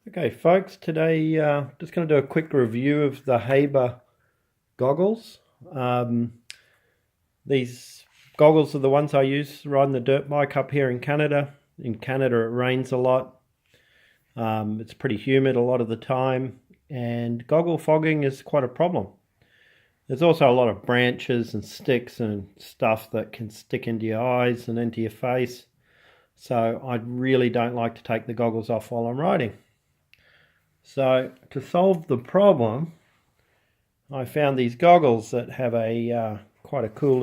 Okay, folks, today just going to do a quick review of the Haber goggles. These goggles are the ones I use riding the dirt bike up here in Canada. In Canada it rains a lot. It's pretty humid a lot of the time, and goggle fogging is quite a problem. There's also a lot of branches and sticks and stuff that can stick into your eyes and into your face. So I really don't like to take the goggles off while I'm riding. So to solve the problem, I found these goggles that have a quite a cool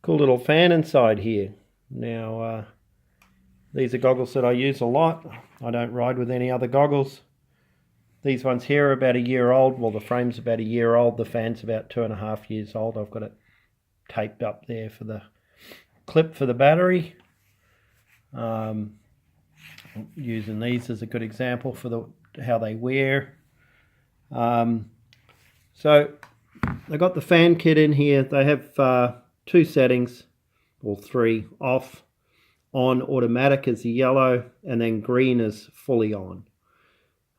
little fan inside here. Now these are goggles that I use a lot. I don't ride with any other goggles. These ones here are about a year old. Well, the frame's about a year old. The fan's about 2.5 years old. I've got it taped up there for the clip for the battery. Using these as a good example for how they wear. So they got the fan kit in here. They have two settings, or three: off, on, automatic is the yellow, and then green is fully on.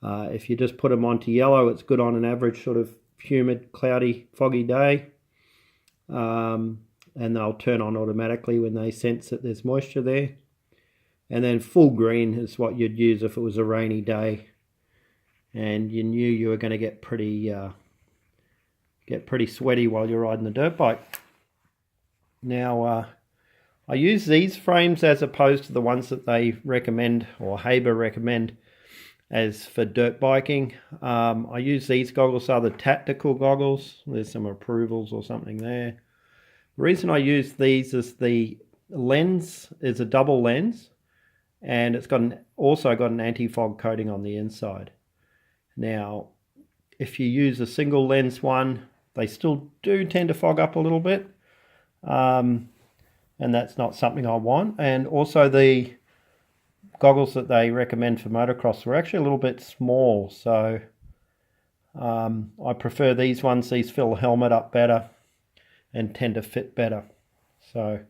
If you just put them onto yellow, it's good on an average sort of humid, cloudy, foggy day. And they'll turn on automatically when they sense that there's moisture there. And then full green is what you'd use if it was a rainy day and you knew you were going to get pretty sweaty while you're riding the dirt bike. Now I use these frames as opposed to the ones that they recommend, or Haber recommend, as for dirt biking. I use these goggles. Are the tactical goggles. There's some approvals or something there. The reason I use these is the lens is a double lens, and it's also got an anti-fog coating on the inside. Now, if you use a single lens one, they still do tend to fog up a little bit, and that's not something I want. And also the goggles that they recommend for motocross were actually a little bit small, so I prefer these ones. These fill the helmet up better and tend to fit better. So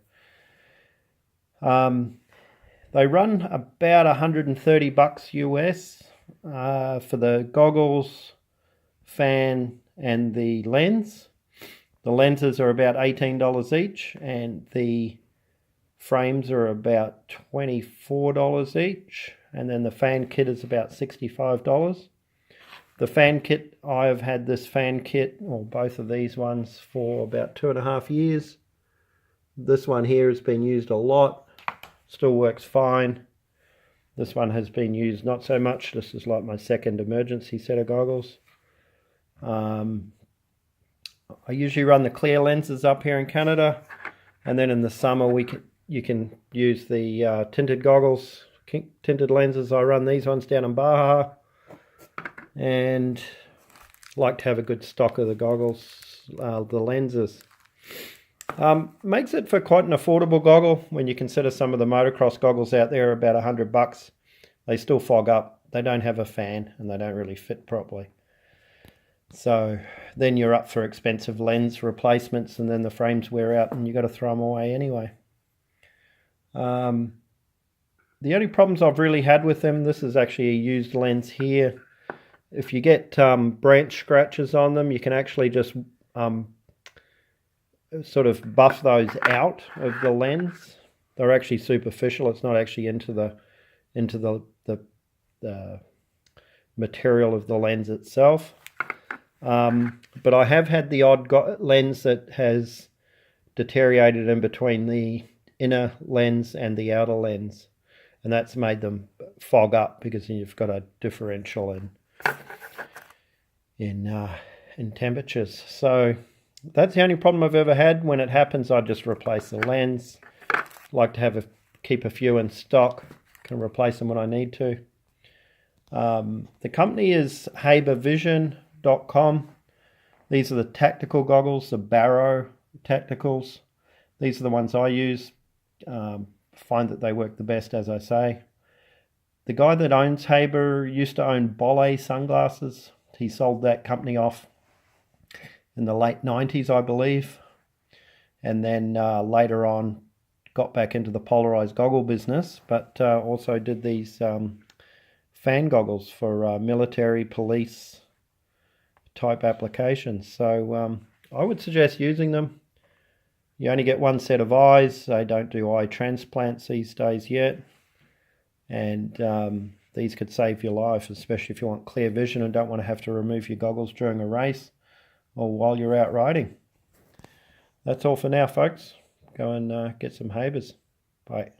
they run about $130 US for the goggles, fan, and the lens. The lenses are about $18 each, and the frames are about $24 each, and then the fan kit is about $65. The fan kit, I've had this fan kit, or both of these ones, for about 2.5 years. This one here has been used a lot, still works fine. This one has been used not so much. This is like my second emergency set of goggles. I usually run the clear lenses up here in Canada, and then in the summer you can use the tinted goggles, tinted lenses. I run these ones down in Baja, and like to have a good stock of the goggles, the lenses. Makes it for quite an affordable goggle when you consider some of the motocross goggles out there are about $100. They still fog up, they don't have a fan, and they don't really fit properly. So then you're up for expensive lens replacements, and then the frames wear out and you've got to throw them away anyway. The only problems I've really had with them, this is actually a used lens here. If you get branch scratches on them, you can actually just sort of buff those out of the lens. They're actually superficial. It's not actually into the material of the lens itself. But I have had the odd lens that has deteriorated in between the inner lens and the outer lens, and that's made them fog up because you've got a differential in temperatures. So that's the only problem I've ever had. When it happens, I just replace the lens. Like to keep a few in stock. Can replace them when I need to. The company is Habervision.com. These are the tactical goggles, the Barrow Tacticals. These are the ones I use. Find that they work the best, as I say. The guy that owns Haber used to own Bolle sunglasses. He sold that company off in the late 90s, I believe. And then later on got back into the polarized goggle business, but also did these fan goggles for military, police type applications. So I would suggest using them. You only get one set of eyes. They don't do eye transplants these days yet. And these could save your life, especially if you want clear vision and don't want to have to remove your goggles during a race or while you're out riding. That's all for now, folks. Go and get some Habers. Bye.